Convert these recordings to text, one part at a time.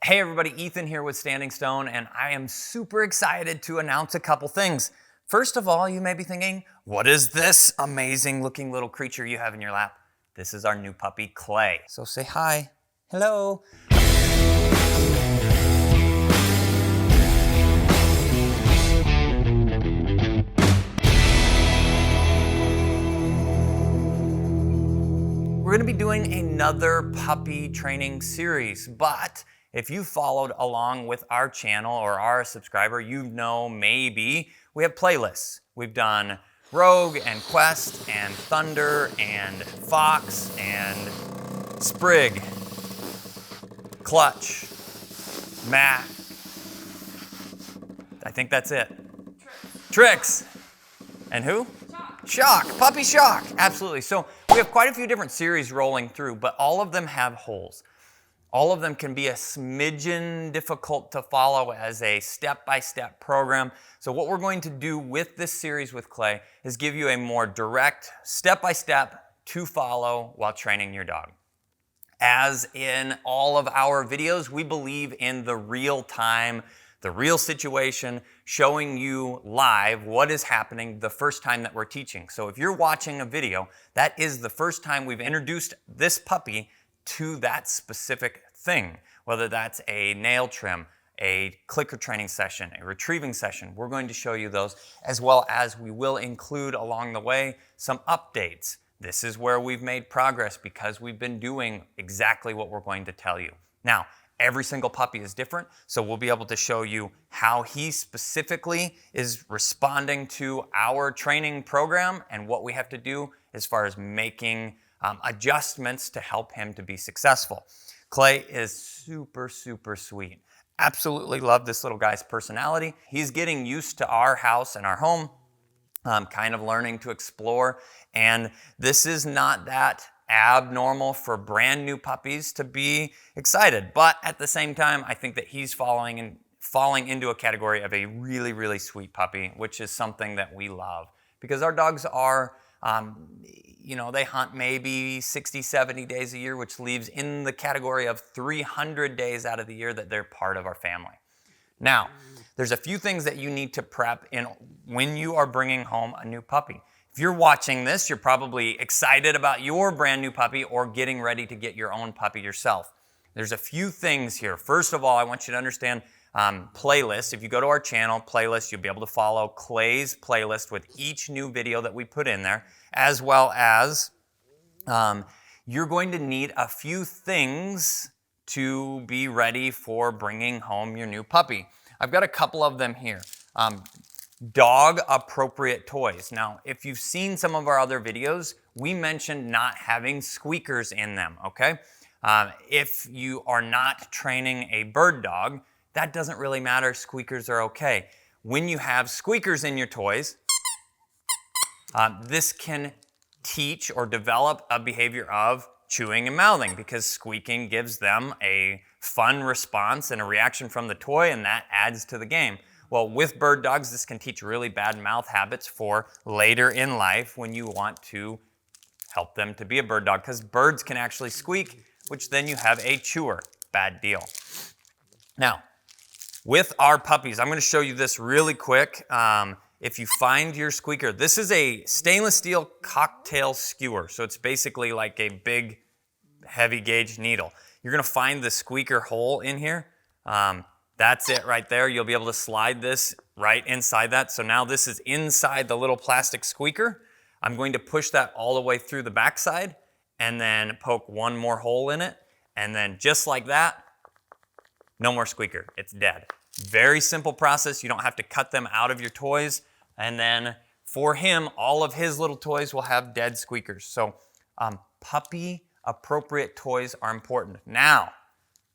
Hey everybody, Ethan here with Standing Stone, and I am super excited to announce a couple things. First of all, you may be thinking, what is this amazing looking little creature you have in your lap? This is our new puppy, Clay. So say hi. Hello. We're going to be doing another puppy training series, but if you followed along with our channel or are a subscriber, you know maybe we have playlists. We've done Rogue and Quest and Thunder and Fox and Sprig, Clutch, Matt. I think that's it. Tricks. And who? Shock, Puppy Shock, absolutely. So we have quite a few different series rolling through, but all of them have holes. All of them can be a smidgen difficult to follow as a step-by-step program. So what we're going to do with this series with Clay is give you a more direct, step-by-step to follow while training your dog. As in all of our videos, we believe in the real time, the real situation, showing you live what is happening the first time that we're teaching. So if you're watching a video, that is the first time we've introduced this puppy to that specific thing, whether that's a nail trim, a clicker training session, a retrieving session. We're going to show you those, as well as we will include along the way some updates. This is where we've made progress because we've been doing exactly what we're going to tell you. Now, every single puppy is different, so we'll be able to show you how he specifically is responding to our training program and what we have to do as far as making adjustments to help him to be successful. Clay is super, super sweet. Absolutely love this little guy's personality. He's getting used to our house and our home, kind of learning to explore. And this is not that abnormal for brand new puppies to be excited. But at the same time, I think that he's falling into a category of a really, really sweet puppy, which is something that we love. Because our dogs are they hunt maybe 60, 70 days a year, which leaves in the category of 300 days out of the year that they're part of our family. Now, there's a few things that you need to prep in when you are bringing home a new puppy. If you're watching this, you're probably excited about your brand new puppy or getting ready to get your own puppy yourself. There's a few things here. First of all, I want you to understand playlist. If you go to our channel, playlist, you'll be able to follow Clay's playlist with each new video that we put in there, as well as you're going to need a few things to be ready for bringing home your new puppy. I've got a couple of them here. Dog-appropriate toys. Now, if you've seen some of our other videos, we mentioned not having squeakers in them, okay? If you are not training a bird dog, that doesn't really matter. Squeakers are okay. When you have squeakers in your toys, this can teach or develop a behavior of chewing and mouthing because squeaking gives them a fun response and a reaction from the toy, and that adds to the game. Well, with bird dogs, this can teach really bad mouth habits for later in life when you want to help them to be a bird dog, because birds can actually squeak, which then you have a chewer. Bad deal. Now, with our puppies, I'm going to show you this really quick. If you find your squeaker, this is a stainless steel cocktail skewer. So it's basically like a big, heavy gauge needle. You're going to find the squeaker hole in here. That's it right there. You'll be able to slide this right inside that. So now this is inside the little plastic squeaker. I'm going to push that all the way through the backside and then poke one more hole in it. And then just like that, no more squeaker. It's dead. Very simple process. You don't have to cut them out of your toys. And then for him, all of his little toys will have dead squeakers. So puppy appropriate toys are important. Now,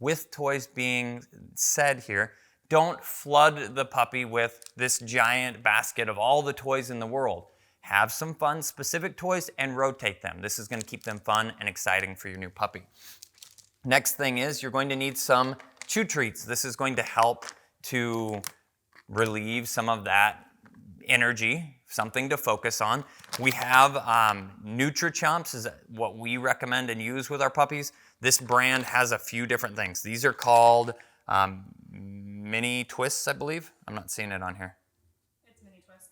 with toys being said here, don't flood the puppy with this giant basket of all the toys in the world. Have some fun, specific toys and rotate them. This is going to keep them fun and exciting for your new puppy. Next thing is you're going to need some chew treats. This is going to help to relieve some of that energy, something to focus on. We have Nutrichomps is what we recommend and use with our puppies. This brand has a few different things. These are called mini twists, I believe. I'm not seeing it on here. It's mini twists.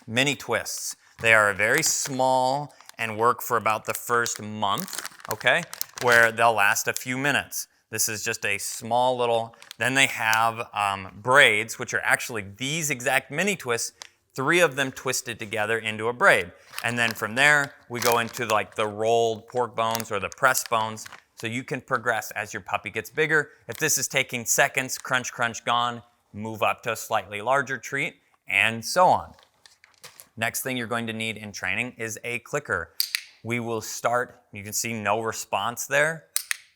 Mini twists. They are very small and work for about the first month, okay, where they'll last a few minutes. This is just a small little, then they have braids, which are actually these exact mini twists, 3 of them twisted together into a braid. And then from there, we go into like the rolled pork bones or the press bones. So you can progress as your puppy gets bigger. If this is taking seconds, crunch, crunch, gone, move up to a slightly larger treat, and so on. Next thing you're going to need in training is a clicker. We will start, you can see no response there.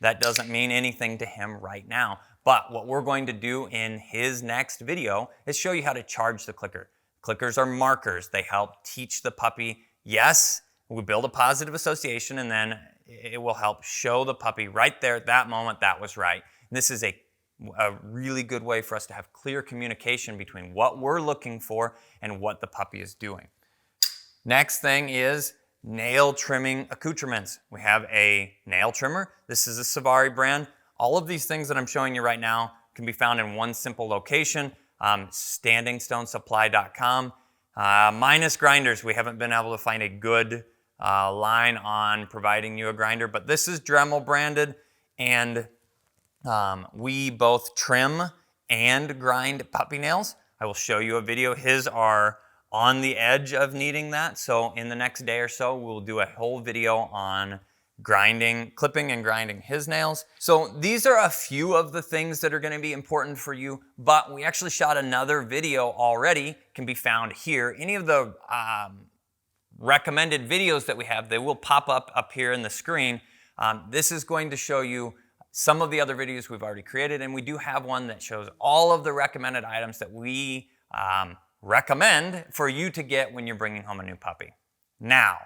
That doesn't mean anything to him right now. But what we're going to do in his next video is show you how to charge the clicker. Clickers are markers. They help teach the puppy, yes, we build a positive association, and then it will help show the puppy right there at that moment that was right. And this is a really good way for us to have clear communication between what we're looking for and what the puppy is doing. Next thing is nail trimming accoutrements. We have a nail trimmer. This is a Savari brand. All of these things that I'm showing you right now can be found in one simple location, standingstonesupply.com. Minus grinders. We haven't been able to find a good line on providing you a grinder, but this is Dremel branded, and we both trim and grind puppy nails. I will show you a video. His are on the edge of needing that, so in the next day or so, we'll do a whole video on clipping and grinding his nails. So these are a few of the things that are going to be important for you, but we actually shot another video already, can be found here. Any of the recommended videos that we have, they will pop up here in the screen. This is going to show you some of the other videos we've already created, and we do have one that shows all of the recommended items that we recommend for you to get when you're bringing home a new puppy. Now,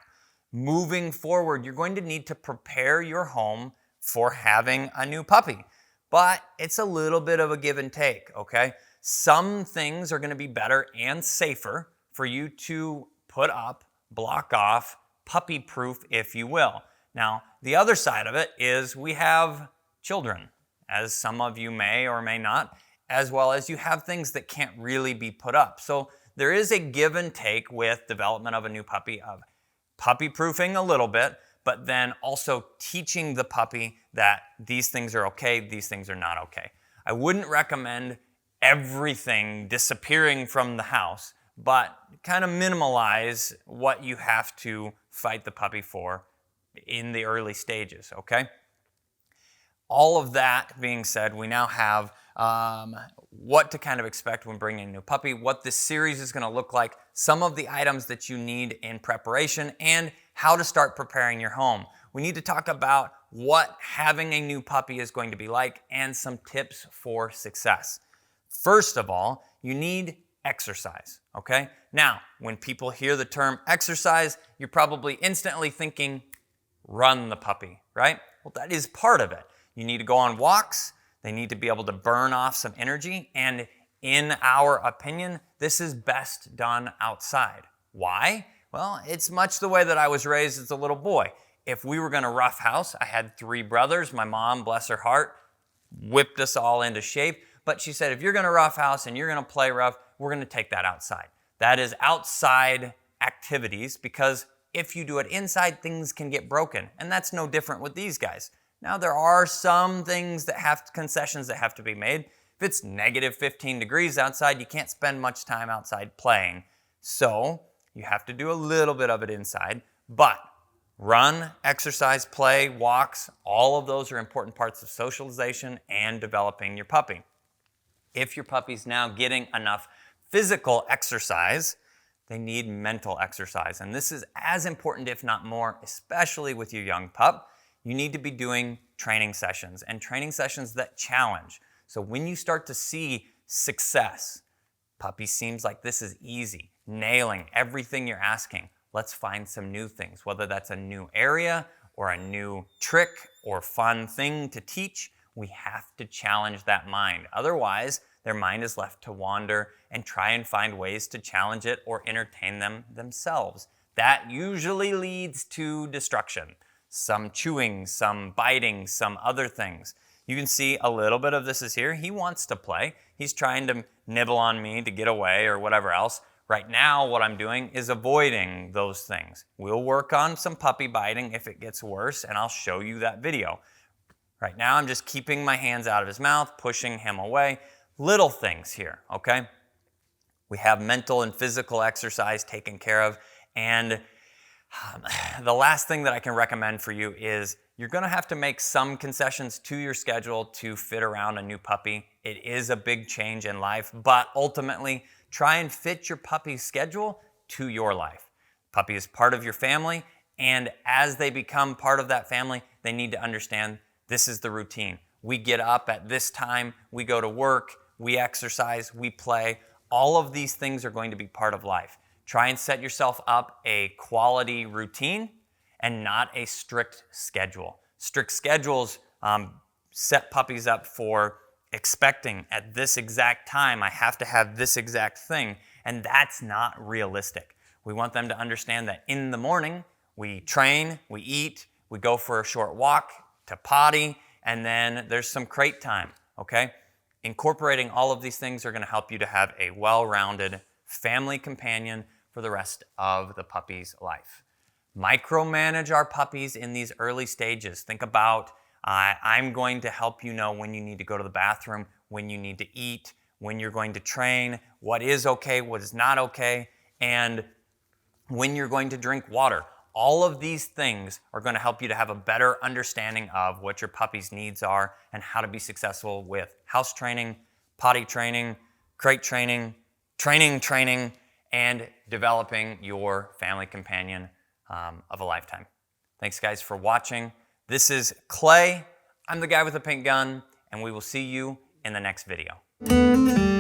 moving forward, you're going to need to prepare your home for having a new puppy, but it's a little bit of a give and take, okay? Some things are going to be better and safer for you to put up, block off, puppy-proof, if you will. Now, the other side of it is we have children, as some of you may or may not, as well as you have things that can't really be put up. So there is a give and take with development of a new puppy, of puppy-proofing a little bit, but then also teaching the puppy that these things are okay, these things are not okay. I wouldn't recommend everything disappearing from the house, but kind of minimalize what you have to fight the puppy for in the early stages, okay? All of that being said, we now have what to kind of expect when bringing a new puppy, what this series is going to look like, some of the items that you need in preparation, and how to start preparing your home. We need to talk about what having a new puppy is going to be like and some tips for success. First of all, you need exercise, okay? Now, when people hear the term exercise, you're probably instantly thinking, run the puppy, right? Well, that is part of it. You need to go on walks. They need to be able to burn off some energy. And in our opinion, this is best done outside. Why? Well, it's much the way that I was raised as a little boy. If we were going to roughhouse, I had 3 brothers. My mom, bless her heart, whipped us all into shape. But she said, if you're going to roughhouse and you're going to play rough, we're going to take that outside. That is outside activities, because if you do it inside, things can get broken. And that's no different with these guys. Now, there are some things that concessions that have to be made. If it's negative 15 degrees outside, you can't spend much time outside playing. So you have to do a little bit of it inside. But run, exercise, play, walks, all of those are important parts of socialization and developing your puppy. If your puppy's now getting enough physical exercise, they need mental exercise. And this is as important, if not more, especially with your young pup. You need to be doing training sessions, and training sessions that challenge. So when you start to see success, puppy seems like this is easy, nailing everything you're asking. Let's find some new things, whether that's a new area or a new trick or fun thing to teach. We have to challenge that mind. Otherwise, their mind is left to wander and try and find ways to challenge it or entertain them themselves. That usually leads to destruction. Some chewing, some biting, some other things. You can see a little bit of this is here. He wants to play. He's trying to nibble on me to get away or whatever else. Right now, what I'm doing is avoiding those things. We'll work on some puppy biting if it gets worse, and I'll show you that video. Right now, I'm just keeping my hands out of his mouth, pushing him away. Little things here, okay? We have mental and physical exercise taken care of. And the last thing that I can recommend for you is you're going to have to make some concessions to your schedule to fit around a new puppy. It is a big change in life, but ultimately, try and fit your puppy's schedule to your life. Puppy is part of your family, and as they become part of that family, they need to understand this is the routine. We get up at this time, we go to work, we exercise, we play. All of these things are going to be part of life. Try and set yourself up a quality routine and not a strict schedule. Strict schedules set puppies up for expecting at this exact time, I have to have this exact thing, and that's not realistic. We want them to understand that in the morning, we train, we eat, we go for a short walk to potty, and then there's some crate time, okay? Incorporating all of these things are going to help you to have a well-rounded family companion for the rest of the puppy's life. Micromanage our puppies in these early stages. Think about, I'm going to help you know when you need to go to the bathroom, when you need to eat, when you're going to train, what is okay, what is not okay, and when you're going to drink water. All of these things are going to help you to have a better understanding of what your puppy's needs are and how to be successful with house training, potty training, crate training, training, and developing your family companion of a lifetime. Thanks, guys, for watching. This is Clay. I'm the guy with the pink gun, and we will see you in the next video.